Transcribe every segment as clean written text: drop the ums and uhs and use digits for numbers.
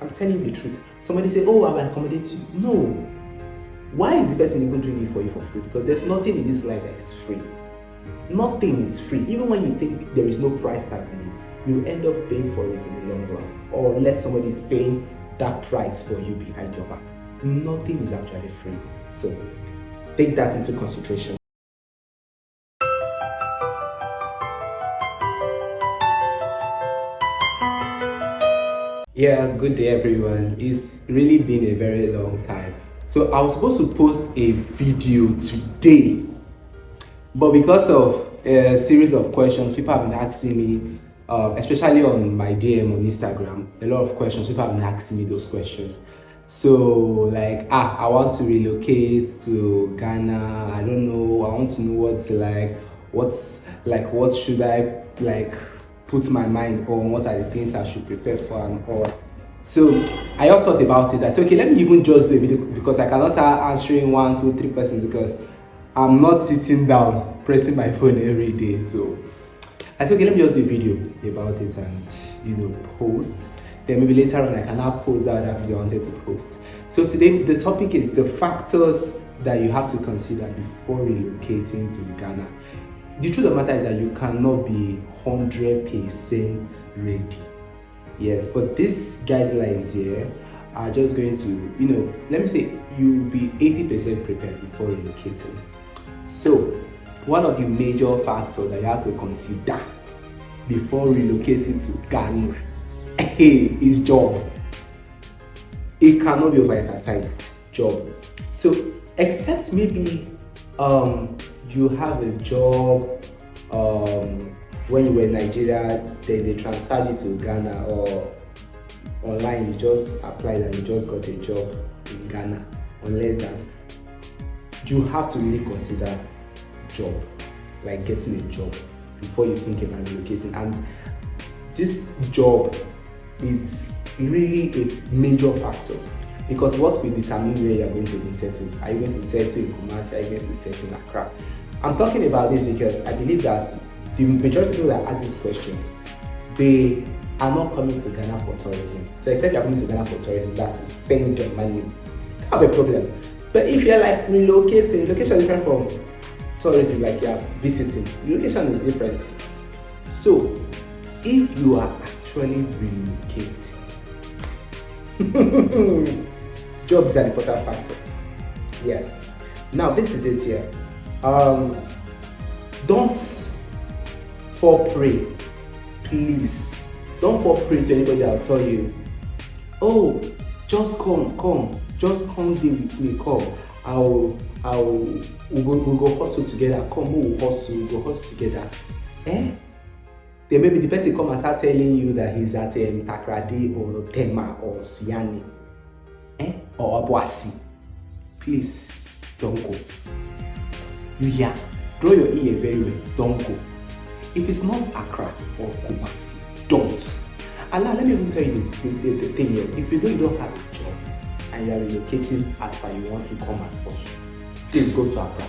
I'm telling you the truth. Somebody say, oh, I will accommodate you. No. Why is the person even doing it for you for free? Because there's nothing in this life that is free. Nothing is free. Even when you think there is no price tag on it, you end up paying for it in the long run. Or unless somebody is paying that price for you behind your back. Nothing is actually free. So take that into consideration. Yeah, good day everyone. It's really been a very long time. So I was supposed to post a video today, but because of a series of questions people have been asking me, especially on my DM on Instagram, a lot of questions, people have been asking me those questions. So like, I want to relocate to Ghana. I don't know. I want to know what should I put my mind on, what are the things I should prepare for and all. So I just thought about it. I said, okay, let me even just do a video because I cannot start answering 1, 2, 3 persons because I'm not sitting down pressing my phone every day. So I said, okay, let me just do a video about it and post. Then maybe later on I can now post that other video I wanted to post. So today the topic is the factors that you have to consider before relocating to Ghana. The truth of the matter is that you cannot be 100% ready. Yes, but these guidelines here are just going to, let me say you'll be 80% prepared before relocating. So one of the major factors that you have to consider before relocating to Ghana is job. It cannot be overemphasized, job. So except maybe you have a job when you were in Nigeria, then they transferred you to Ghana, or online you just applied and you just got a job in Ghana. Unless that, you have to really consider job, like getting a job before you think about relocating. And this job is really a major factor because what will determine where you are going to be settled. Are you going to settle in Kumasi? Are you going to settle in Accra? I'm talking about this because I believe that the majority of people that ask these questions, they are not coming to Ghana for tourism. So except you're coming to Ghana for tourism, that's to spend your money. You have a problem. But if you're like relocating, relocation is different from tourism, like you're visiting. Relocation is different. So if you are actually relocating, job is an important factor. Yes. Now this is it here. Don't fall prey, please. Don't fall prey to anybody that'll tell you, oh, just come, just come deal with me, come. We'll go hustle together. Come, we'll go hustle together. Then maybe the person come and start telling you that he's at Takrady or Tema or Siani, or Abuasi. Please don't go. You hear? Draw your ear very well. Don't go. If it's not Accra or Kumasi, don't. And now let me even tell you the thing here. If you know you don't have a job and you are relocating as per you want to come and hustle, please go to Accra.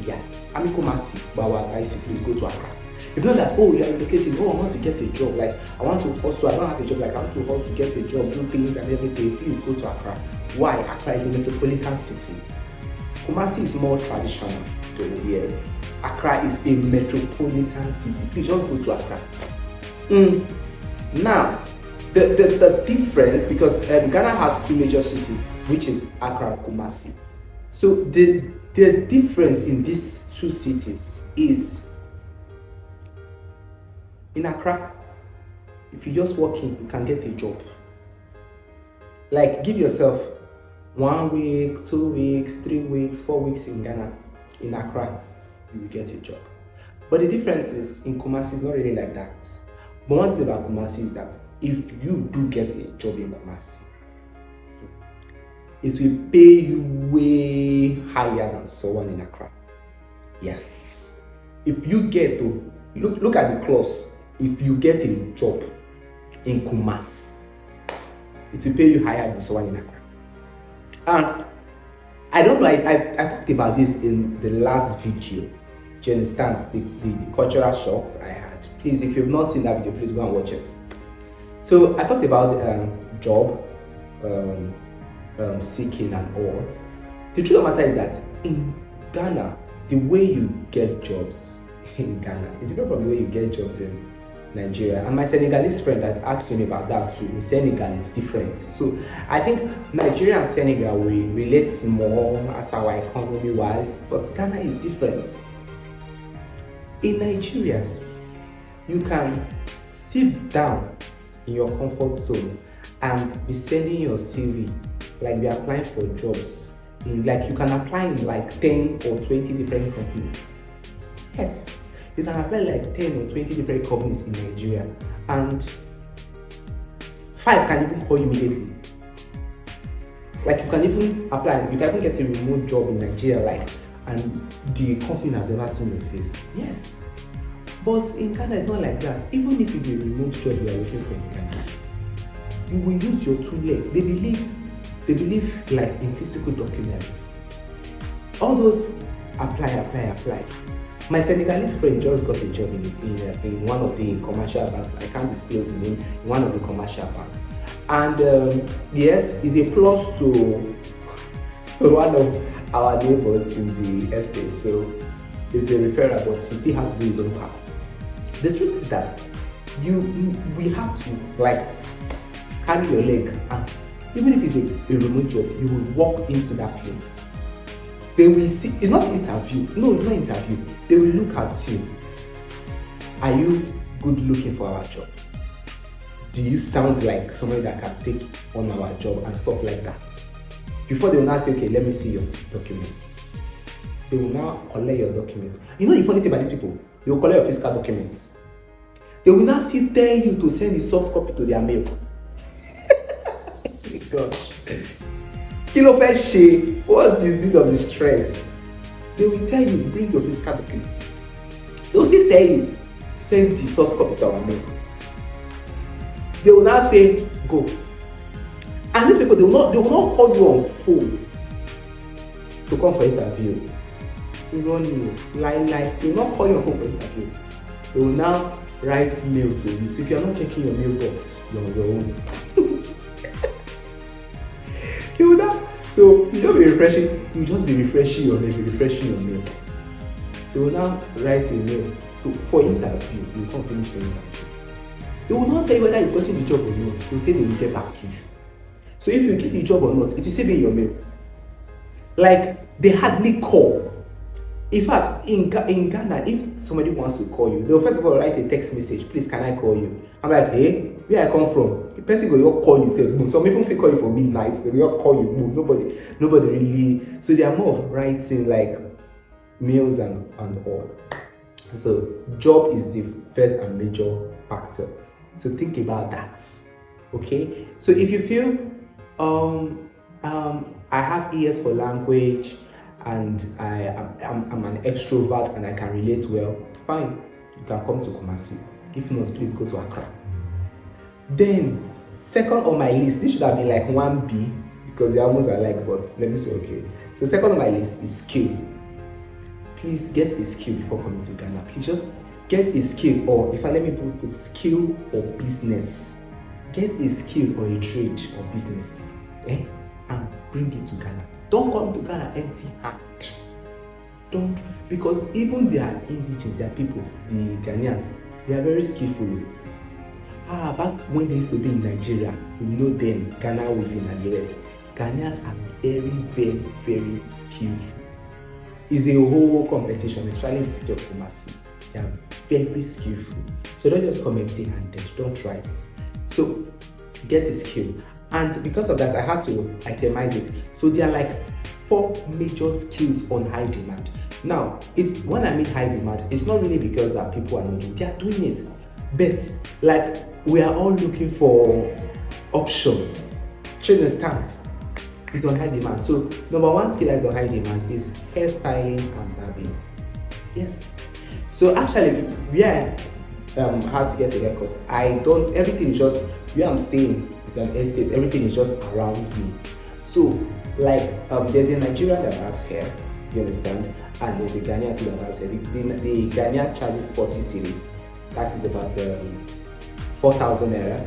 Yes, I'm in Kumasi, but I will advise you, please go to Accra. If not that, oh, you are relocating, oh, I want to get a job, like I want to hustle, I don't have a job, like I want to hustle to get a job, do things and everything, please go to Accra. Why? Accra is a metropolitan city. Kumasi is more traditional, yes. Accra is a metropolitan city. Please just go to Accra. Now, the difference, because Ghana has 2 major cities, which is Accra and Kumasi. So the difference in these 2 cities is, in Accra, if you just walk in, you can get a job. Like, give yourself 1 week, 2 weeks, 3 weeks, 4 weeks in Ghana. In Accra, you will get a job. But the difference is, in Kumasi, it's not really like that. But one thing about Kumasi is that if you do get a job in Kumasi, it will pay you way higher than someone in Accra. Yes. If you get to, look at the clause, if you get a job in Kumasi, it will pay you higher than someone in Accra. And I don't know, I talked about this in the last video. Do you understand the cultural shocks I had? Please, if you've not seen that video, please go and watch it. So I talked about job um, seeking and all. The truth of the matter is that in Ghana, the way you get jobs in Ghana is different from the way you get jobs in Nigeria. And my Senegalese friend had asked me about that too. In Senegal, it's different. So I think Nigeria and Senegal will relate more as far as economy wise, but Ghana is different. In Nigeria, you can sit down in your comfort zone and be sending your CV, like be applying for jobs. Like you can apply in like 10 or 20 different companies. Yes, you can apply like 10 or 20 different companies in Nigeria, and 5 can even call you immediately. Like you can even apply, you can even get a remote job in Nigeria, like, and the company has never seen your face. Yes. But in Ghana, it's not like that. Even if it's a remote job you are looking for in Ghana, you will use your 2 legs. They believe like in physical documents. All those apply. My Senegalese friend just got a job in one of the commercial banks. I can't disclose the name. In one of the commercial banks. And yes, it's a plus to one of our neighbors in the estate. So it's a referral, but he still has to do his own part. The truth is that we have to like carry your leg, and even if it's a remote job, you will walk into that place. They will see. It's not interview. No, it's not interview. They will look at you. Are you good looking for our job? Do you sound like somebody that can take on our job and stuff like that? Before they will now say, okay, let me see your documents. They will now collect your documents. You know the funny thing about these people? They will collect your physical documents. They will now still tell you to send the soft copy to their mail. Oh my gosh. Kilo first shame. What's the need of the stress? They will tell you, bring your physical documents. They will still tell you, send the soft copy to our mail. They will now say, go. And these people, they will not call you on phone to come for interview. Run you, lie. They will not call you on phone for interview. They will now write mail to you. So if you are not checking your mailbox, you're on your own. You will not. So you just be refreshing. You just be refreshing your mail. They will now write a mail for interview. You can't finish the interview. They will not tell you whether you got the job or not. They will say they will get back to you. So if you get the job or not, it will still be in your mail. Like they hardly call. In fact, in Ghana, if somebody wants to call you, they'll first of all write a text message. Please, can I call you? I'm like, hey, where I come from? The person will call you. Say, boom. Some people will call you for midnight. They will call you. Boom. Nobody really. So they are more of writing like mails and all. So job is the first and major factor. So think about that. Okay. So if you feel I have ears for language, and I'm an extrovert and I can relate well, fine, you can come to Kumasi. If not, please go to Accra. Then, second on my list, this should have been like 1B because they almost are like, but let me say, okay. So second on my list is skill. Please get a skill before coming to Ghana. Please just get a skill, or if I let me put skill or business. Get a skill or a trade or business, and bring it to Ghana. Don't come to Ghana empty-handed. Don't, because even their indigenous, their people, the Ghanaians, they are very skillful. Back when they used to be in Nigeria, we know them, Ghana within and the rest. Ghanaians are very, very, very skillful. It's a whole competition, especially in the city of Kumasi. They are very skillful. So don't just come empty-handed. Don't try it. So get a skill. And because of that, I had to itemize it. So there are like 4 major skills on high demand. Now, when I mean high demand, it's not really because that people are not doing it. They are doing it. But like we are all looking for options. Do you understand? It's on high demand. So number 1 skill that is on high demand is hairstyling and barbing. Yes. So actually, how to get a haircut. Everything is just where I'm staying. It's an estate. Everything is just around me. So, like, there's a Nigerian that has hair. You understand? And there's a Ghanaian too that has hair. The Ghanaian charges 40 cedis. That is about 4,000 naira.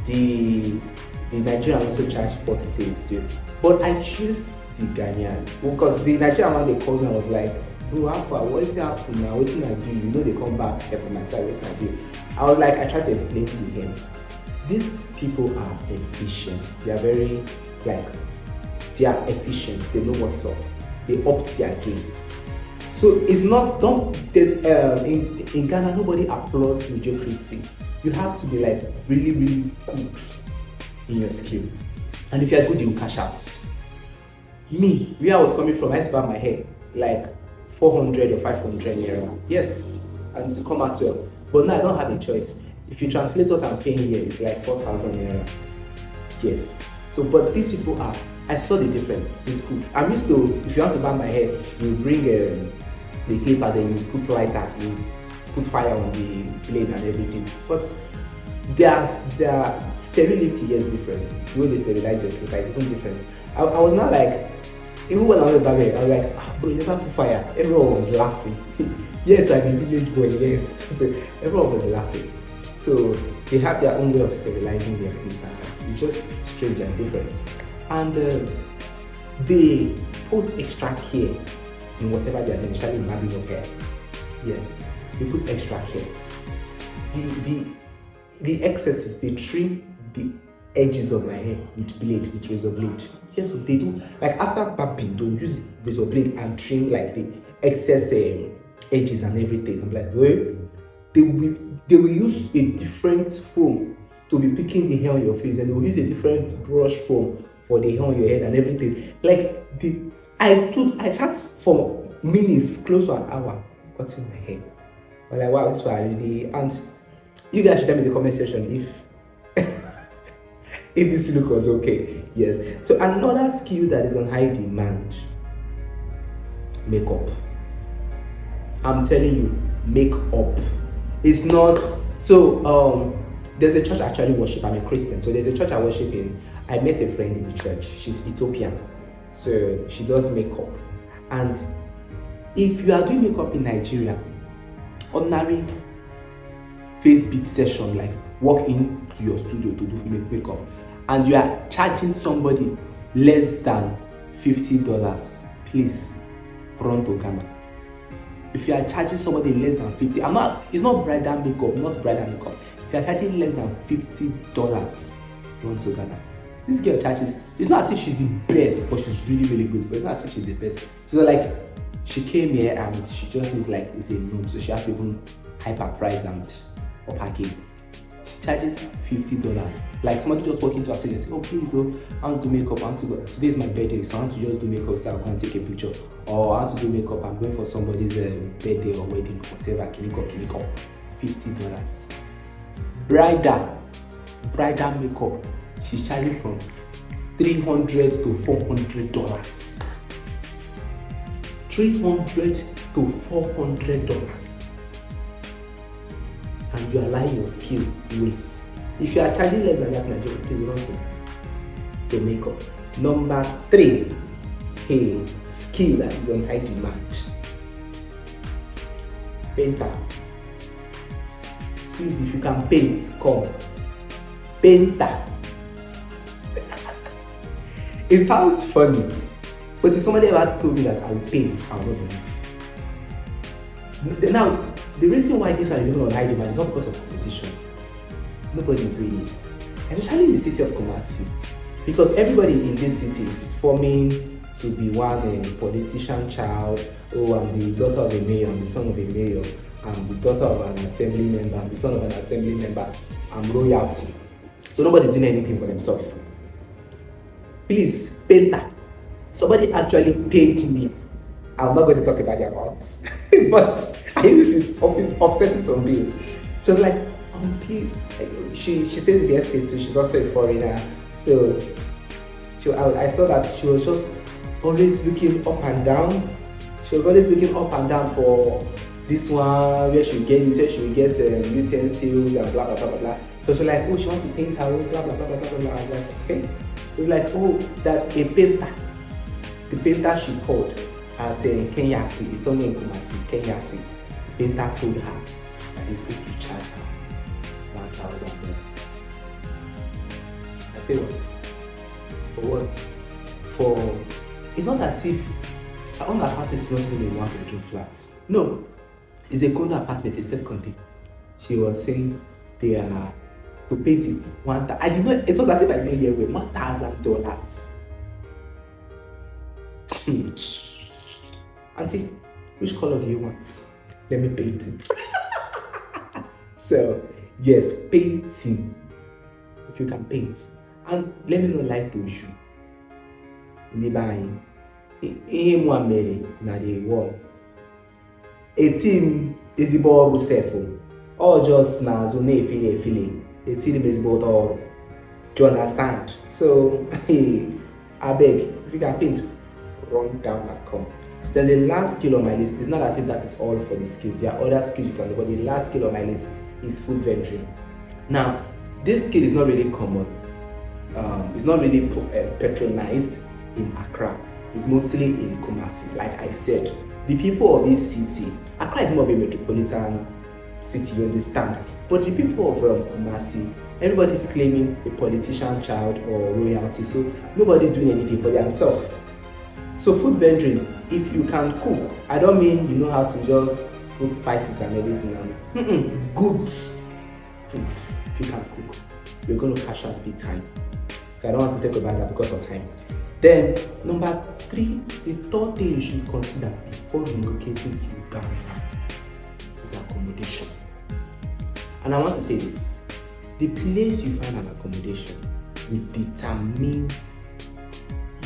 the Nigerian also charge 40 cents too. But I choose the Ghanaian because the Nigerian one they called me, I was like, bro, how far? What is happening now? What did I do? You know they come back here from my side with Nigeria. I was like, I tried to explain to him. These people are efficient. They are very they are efficient. They know what's up. They upped their game. So it's not in Ghana nobody applauds mediocrity. You have to be like really, really good in your skill. And if you're good, you cash out. Me, where I was coming from, I used to buy my hair like 400 or 500 naira. Yes, and to come out well. But now I don't have a choice. If you translate what I'm paying here, it's like 4,000 naira. Yes. So, but these people are, I saw the difference. It's good. I'm used to, if you want to buy my hair, you bring the clipper, then you put lighter, you put fire on the blade and everything. But their sterility is different. The way they sterilize your clipper is even different. I was not like, even when I was back here, I was like, bro, you never put fire. Everyone was laughing. Yes, I'm a village boy, yes. So everyone was laughing. So they have their own way of sterilizing their clipper. It's just strange and different. And they put extra care in whatever they are doing, especially in barbing of hair. Yes, they put extra care. The excesses, they trim the edges of my hair with razor blade. Yes, so they do, like after barbing, they'll use razor blade and trim like the excess edges and everything. I'm like, well, they will use a different foam to be picking the hair on your face, and they will use a different brush foam for the hair on your head and everything. Like I sat for minutes, close to an hour, cutting my hair. I'm like, wow, this was really, and you guys should tell me in the comment section if this look was okay. Yes. So another skill that is on high demand, makeup. I'm telling you, makeup. It's not so there's a church I actually worship. I'm a Christian, so there's a church I worship in. I met a friend in the church. She's Ethiopian, so she does makeup. And if you are doing makeup in Nigeria, ordinary face beat session, like walk into your studio to do makeup, and you are charging somebody less than $50, please run to Ghana. If you are charging somebody less than 50, it's not bridal makeup, not bridal makeup. If you are charging less than $50, run to Ghana. This girl charges, it's not as if she's the best, but she's really, really good. But it's not as if she's the best. So like, she came here and she just looks like it's a gnome, so she has to even hyper price and up her game. She charges $50. Like somebody just walk into her studio and say, oh please, I want to do makeup, today is my birthday, so I want to just do makeup, so I can take a picture. Or I want to do makeup, I'm going for somebody's birthday or wedding, whatever, kiniko, $50. Bridal makeup, she's charging from $300 to $400. $300 to $400. And you are allowing your skill waste. If you are charging less than that in Nigeria, please run to. So makeup. Number 3, skill that is on high demand. Painter. Please, if you can paint, come. Painter. It sounds funny, but if somebody ever told me that I will paint, I will not believe. Now, the reason why this one is even on high demand is not because of competition. Nobody is doing it, especially in the city of Kumasi, because everybody in this city is forming to be one politician child. Oh, I'm the daughter of a mayor, I'm the son of a mayor, I'm the daughter of an assembly member, I'm the son of an assembly member, I'm royalty. So nobody's doing anything for themselves. Please, painter. Somebody actually paid me. I'm not going to talk about the amount, but I used to offsetting some bills. She was like, oh please. She stays in the estate, so she's also a foreigner. So I saw that she was just always looking up and down. She was always looking up and down for this one, where she will get this, where she will get utensils and blah blah blah blah blah. So she's like, oh, she wants to paint her own blah blah blah blah blah blah. I was like, okay. It was like, oh, that's a painter. The painter she called at Kenyasi, it's only in Kumasi, Kenyasi. The painter told her that he's going to charge her $1,000. say what? For what? For, it's not as if her own apartment is not even a one-bedroom flat. No, it's a condo apartment, a second. She was saying they are to paint it I did not. It was as if I didn't hear $1,000. Auntie, which color do you want? Let me paint it. So yes, painting. If you can paint, and let me know like to issue. In the buying, in one minute, na the wall. A team is the ball safe, or just now so feeling. A team is both all. Do you understand? So I beg, if you can paint, run down and come. Then the last skill on my list is not as if that is all for the skills. There are other skills you can do, but the last skill on my list is food venturing. Now, this skill is not really common. It's not really patronized in Accra. It's mostly in Kumasi. Like I said, the people of this city, Accra is more of a metropolitan city, you understand? But the people of Kumasi, everybody's claiming a politician child or royalty, so nobody's doing anything for themselves. So food venturing, if you can cook, I don't mean you know how to just put spices and everything on. Good food. If you can cook, you're going to cash out big time. So I don't want to talk about that because of time. Then number 3, the third thing you should consider before relocating to Ghana is accommodation. And I want to say this: the place you find an accommodation will determine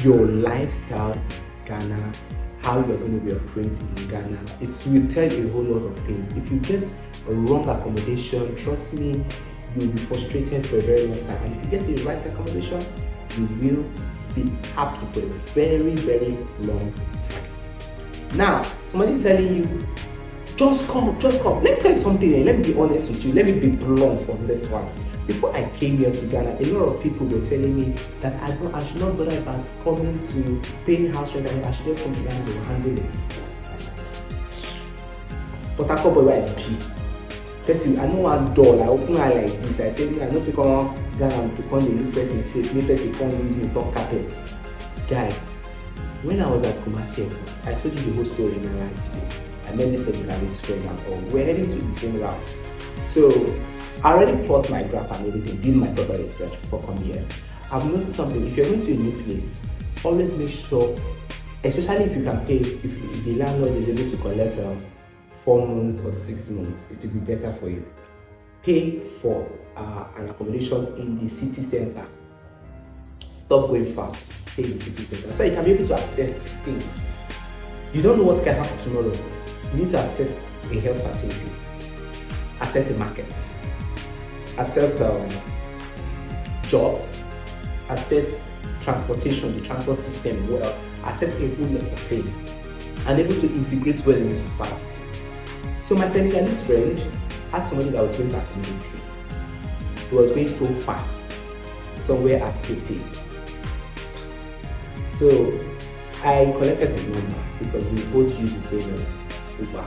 your lifestyle in Ghana, how you're going to be operating in Ghana. It will tell you a whole lot of things. If you get a wrong accommodation, trust me, you'll be frustrated for a very long time. And if you get the right accommodation, you will be happy for a very, very long time. Now, somebody telling you, just come. Let me tell you something, let me be honest with you, let me be blunt on this one. Before I came here to Ghana, a lot of people were telling me that I should not bother about coming to paying house rent, and I should just come to Ghana and handle it. But I come where I pay. Person, I know one door, I open her like this. I say, I know people come Ghana and become the new person face, new person come use me talk carpet. Guy, when I was at Kumasi Airport, I told you the whole story in my last video. I met this Senegalese friend and all. We're heading to the same route. So I already plot my graph and everything, did my proper research before coming here. I've noticed something: if you're going to a new place, always make sure, especially if you can pay, if the landlord is able to collect 4 months or 6 months, it will be better for you. Pay for an accommodation in the city center. Stop going far. Pay in the city center, so you can be able to access things. You don't know what can happen tomorrow. You need to access a health facility, access a market, access jobs, access transportation, the transport system well, access a whole lot of things, and able to integrate well in the society. So my Senegalese friend had somebody that was going to accommodate him. He was going so far, somewhere at Petit. So I collected his number because we both use the same Uber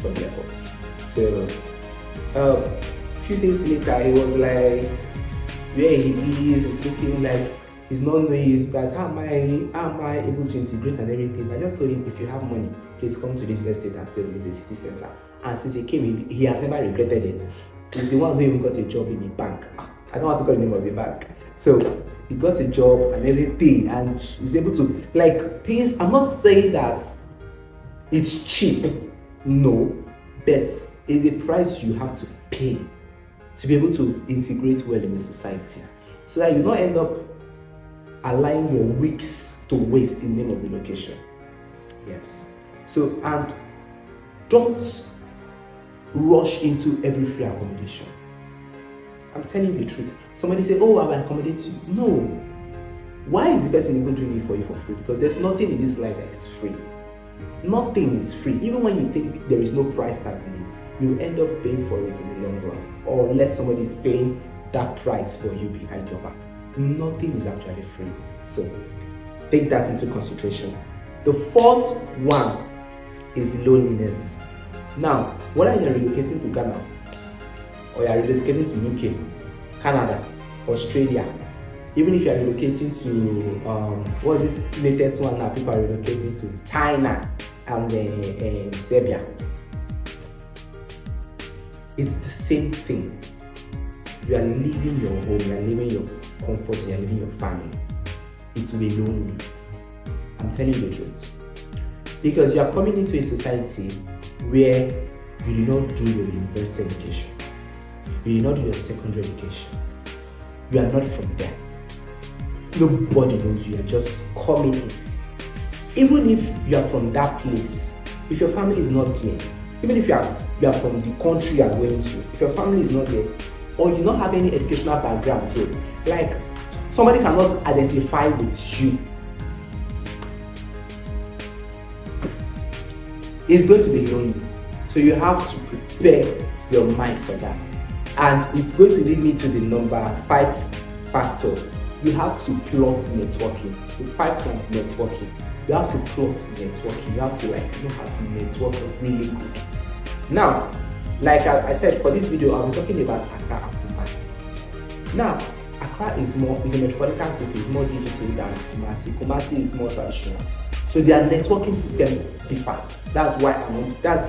from the airport. So a few days later, he was like, where he is, it's looking like he's not knowing that how am I able to integrate and everything. I just told him, if you have money, please come to this estate and stay with the city center. And since he came, he has never regretted it. He's the one who even got a job in the bank. I don't want to call the name of the bank. So he got a job and everything, and he's able to, like, things. I'm not saying that it's cheap, no, but it's a price you have to pay to be able to integrate well in the society, so that you don't end up allowing your weeks to waste in the name of relocation. Yes. So, and don't rush into every free accommodation. I'm telling you the truth. Somebody say, oh, I will accommodate you. No. Why is the person even doing it for you for free? Because there's nothing in this life that is free. Nothing is free. Even when you think there is no price tag on it, you end up paying for it in the long run, or unless somebody is paying that price for you behind your back. Nothing is actually free. So take that into consideration. The fourth one is loneliness. Now, whether you're relocating to Ghana, or you're relocating to UK, Canada, Australia, Even if you are relocating to what's this latest one now? People are relocating to China and Serbia. It's the same thing. You are leaving your home, you are leaving your comfort, you are leaving your family. It will be lonely. I'm telling you the truth. Because you are coming into a society where you do not do your university education. You do not do your secondary education. You are not from there. Nobody knows you. You are just coming in. Even if you are from that place, if your family is not there, even if you are from the country you are going to, if your family is not there, or you don't have any educational background too, like somebody cannot identify with you, it's going to be lonely. So you have to prepare your mind for that. And it's going to lead me to the number 5 factor. You have to plot networking. The 5th one, networking. You have to plot networking. You have to know how to network really good. Now, like I said, for this video, I'll be talking about Accra and Kumasi. Now, Accra is a metropolitan city. It's more digital than Kumasi. Kumasi is more traditional. So their networking system differs. That's why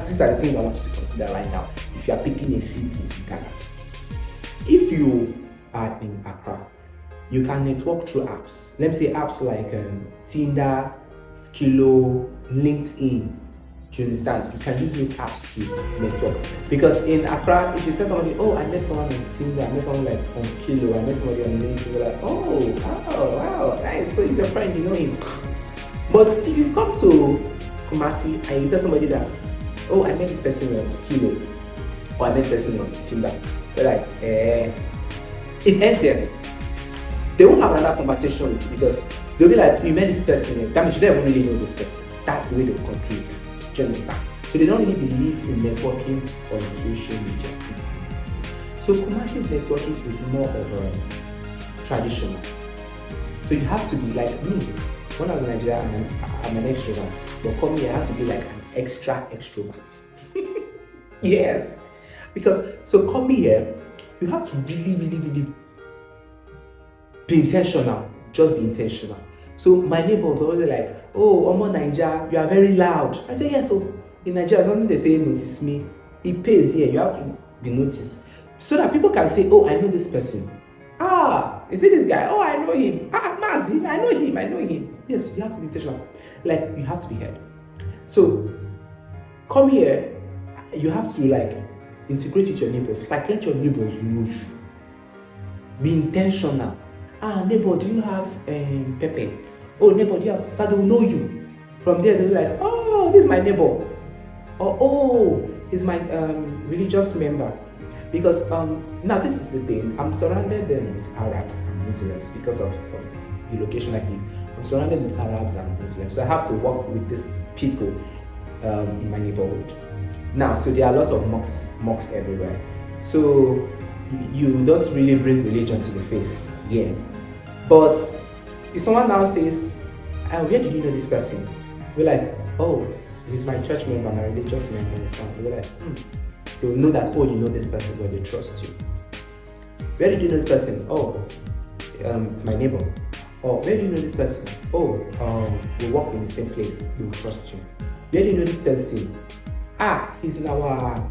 these are the things I want you to consider right now. If you are picking a city in Ghana, if you are in Accra, you can network through apps. Let me say apps like Tinder, Skillo, LinkedIn. Do you understand? You can use these apps to network. Because in Accra, if you tell somebody, oh, I met someone on Tinder, I met someone like on Skillo, I met somebody on LinkedIn, you're like, oh, wow, nice. So he's your friend, you know him. But if you come to Kumasi and you tell somebody that, oh, I met this person on Skillo, or I met this person on Tinder, they're like, it ends there. They won't have another conversation with you because they'll be like, you met this person, that means you don't even really know this person. That's the way they'll conclude. Do you understand? So they don't really believe in networking on social media. So Kumasi networking is more of a traditional. So you have to be like me. When I was in Nigeria, I'm an extrovert. But coming here, I have to be like an extra extrovert. Yes. Because, so coming here, you have to really, really, really be intentional. Just be intentional. So my neighbors always like, oh, Omo Naija, you are very loud. I say, yes, so in Nigeria, as long as they say, notice me, it pays here. You have to be noticed. So that people can say, oh, I know this person. Ah, is it this guy? Oh, I know him. Ah, Mazi, I know him. Yes, you have to be intentional. Like, you have to be heard. So, come here, you have to integrate with your neighbors. Like, let your neighbors know you. Be intentional. Ah, neighbor, do you have pepper? Oh, neighbor, do you have... So they'll know you. From there, they'll be like, oh, this is my neighbor. Or, oh, he's my religious member. Because now this is the thing, I'm surrounded with Arabs and Muslims because of the location like this. I'm surrounded with Arabs and Muslims, so I have to work with these people in my neighborhood. Now, so there are lots of mosques everywhere. So you don't really bring religion to the face, yeah. But if someone now says, where did you know this person? We're like, oh, he's my church member, my religious member or something. We're like, They will know that, oh, you know this person, but they trust you. Where did you know this person? Oh, it's my neighbor. Or where do you know this person? Oh, we work in the same place. They will trust you. Where do you know this person? Ah, he's in our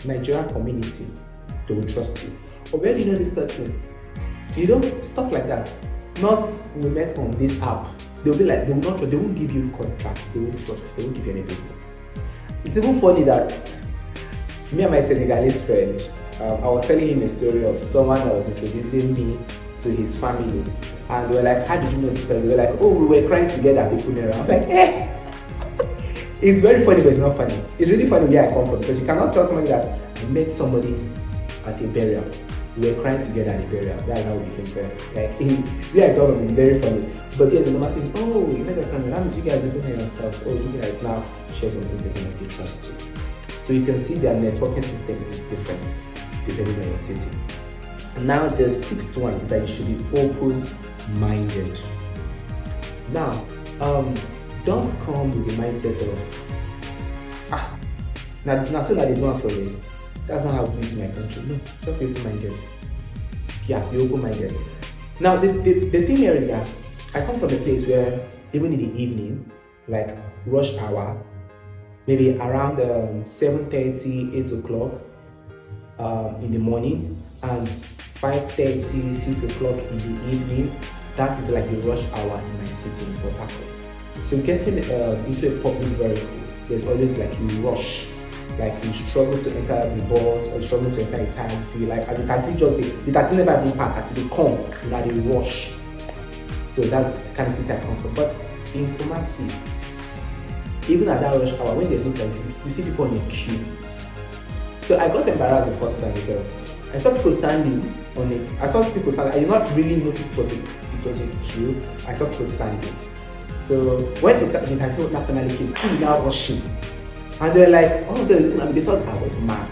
Nigerian community. They will trust you. Or where do you know this person? You know, stuff like that. Not we met on this app. They'll be like, they won't give you contracts. They won't trust you. They won't give you any business. It's even funny that me and my Senegalese friend, I was telling him a story of someone that was introducing me to his family, and they were like, how did you know this person? They were like, oh, we were crying together at the funeral. I'm like, eh. It's very funny, but it's not funny. It's really funny where I come from, because you cannot tell somebody that I met somebody at a burial. We were crying together at the burial. That's how we became friends. Like, where I come from is very funny. But here's another thing. Oh, you met a friend. That means you guys even know yourselves. Oh, you guys now share some things again. They trust you. So you can see their networking system is different depending on your city. Now the 6th one is that you should be open-minded. Now, don't come with the mindset of now so that they don't for me. That's not how we do in my country. No, just be open-minded. Yeah, be open-minded. Now, the thing here is that I come from a place where even in the evening, like rush hour, maybe around 7:30, 8 o'clock in the morning, and 5:30, 6 o'clock in the evening, that is like the rush hour in my city in Port Harcourt. So getting into a public vehicle, there's always like you rush, like you struggle to enter the bus or struggle to enter a taxi. Like as the taxi the taxi never even park, as they come, now they rush. So that's the kind of city I come from. But in Kumasi, even at that rush hour, when there's no taxi, you see people on a queue. So I got embarrassed the first time because I saw people standing on it. I did not really notice it was a queue. I saw people standing. So when the taxi finally came, still now rushing. And they were like, oh, they thought I was mad.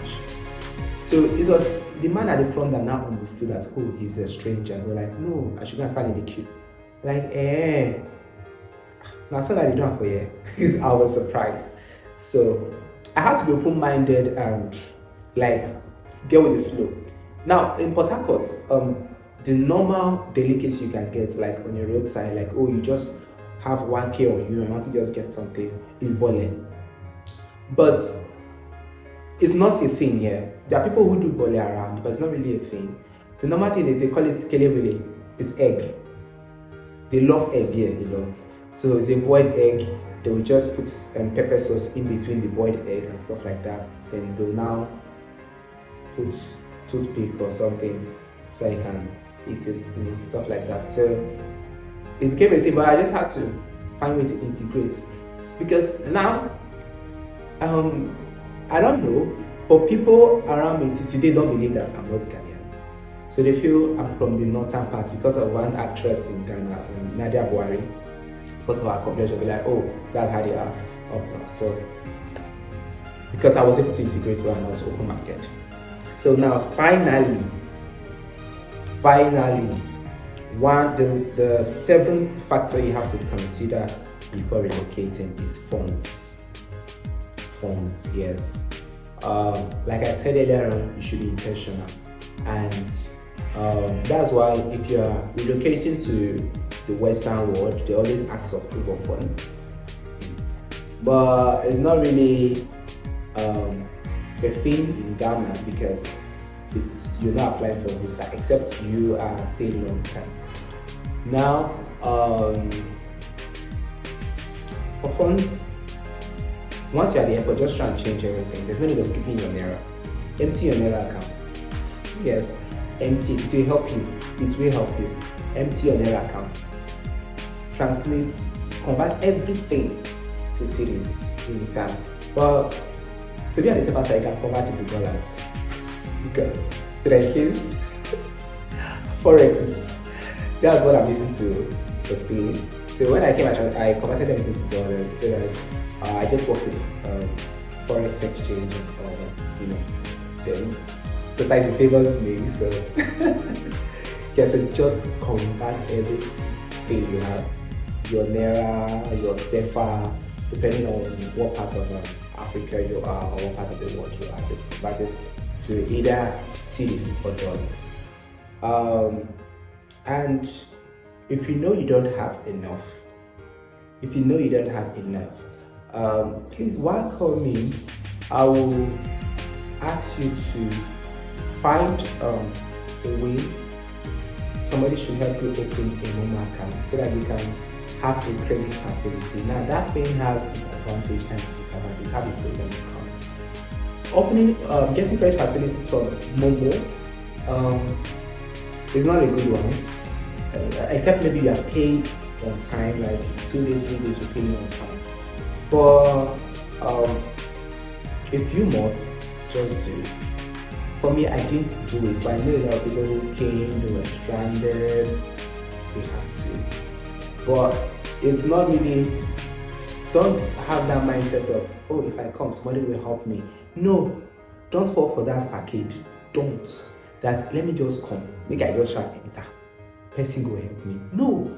So it was the man at the front that now understood that, oh, he's a stranger. And we're like, no, I shouldn't stand in the queue. Like, now so that they don't have for you. I was surprised. So I had to be open-minded and like get with the flow. Now in Port Harcourt, the normal delicacy you can get like on your roadside, like, oh, you just have 1K on you and want to just get something, is bole. But it's not a thing here. There are people who do bole around, but it's not really a thing. The normal thing, they call it kelebele. It's egg. They love egg here a lot. So it's a boiled egg. They will just put pepper sauce in between the boiled egg and stuff like that. Then they'll now put toothpick or something so I can eat it, stuff like that. So it became a thing, but I just had to find a way to integrate, because now I don't know, but people around me today don't believe that I'm not Ghanaian. So they feel I'm from the northern part because of one actress in Ghana, Nadia Buhari. Because of her Accommodation, they're like, oh, that's how they are up now. So because I was able to integrate well and I was open-minded. So now finally, the seventh factor you have to consider before relocating is funds. Funds, yes. Like I said earlier on, you should be intentional, and that's why if you are relocating to the Western world, they always ask for proof of funds. But it's not really a thing in Ghana because you're not applying for a visa except you are staying long time. Now, for funds, once you're at the airport, just try and change everything. There's no need of keeping your Naira. Empty your Naira accounts. Yes, empty. It will help you. It will help you. Empty your Naira accounts. Translate, convert everything to cities. You understand? But to be on the safer side, you can convert it to dollars. Because so that in case forex is, that's what I'm using to sustain. So when I came, I converted everything to dollars so that I just work with forex exchange and then sometimes it favors me. So yeah, so just convert everything you have, your Naira, your Sefa, depending on what part of Africa you are or what part of the world you are, just convert it to either cedis or dollars. And if you know you don't have enough, please welcome me. I will ask you to find a way. Somebody should help you open a normal account so that you can have a credit facility. Now that thing has its advantage and its disadvantage. Have a pros and cons. Getting credit facilities from Momo is not a good one, except maybe you are paid on time, like 2 days, 3 days, you're paying on time. But if you must, just do it. For me, I didn't do it, but I know a lot of people who came, they were stranded, they had to. But it's not really, don't have that mindset of, oh, if I come, somebody will help me. No, don't fall for that package. Don't. That let me just come, make I just try enter. Person go help me. No.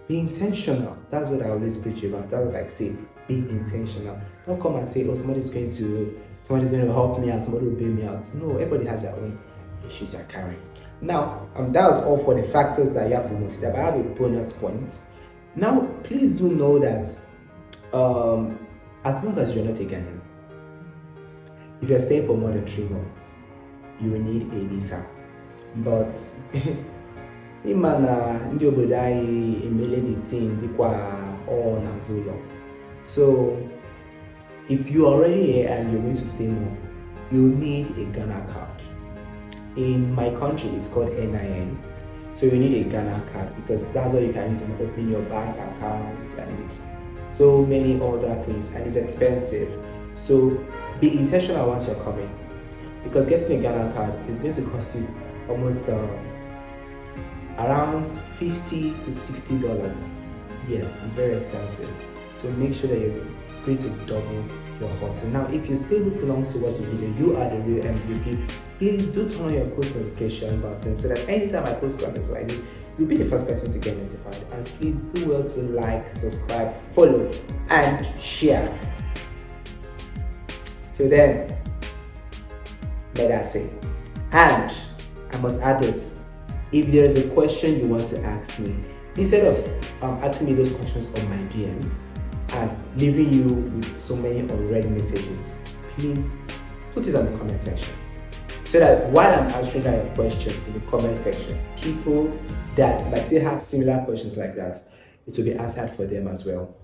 Be intentional. That's what I always preach about. That's what I say. Be intentional. Don't come and say, oh, somebody's going to help me out, somebody will bail me out. No, everybody has their own issues they're carrying. Now, that was all for the factors that you have to consider, but I have a bonus point. Now, please do know that as long as you're not a Ghanaian, if you're staying for more than 3 months, you will need a visa. But ndị obodo anyị emele the thing dịkwa all n'azụ ụlọ. So if you're already here and you're going to stay more, you'll need a Ghana card. In my country, it's called NIN. So you need a Ghana card because that's what you can use to open your bank account and so many other things, and it's expensive. So be intentional once you're coming, because getting a Ghana card is going to cost you almost around $50 to $60. Yes, it's very expensive. So make sure that you're going to double your hustle. Now, if you stay this long to watch this video, you are the real MVP. Please do turn on your post notification button so that anytime I post content like this, you'll be the first person to get notified. And please do well to like, subscribe, follow, and share. Till then, let us say. And I must add this: if there is a question you want to ask me, instead of asking me those questions on my DM and leaving you with so many unread messages, please put it on the comment section, so that while I'm answering that question in the comment section, people that might still have similar questions like that, it will be answered for them as well.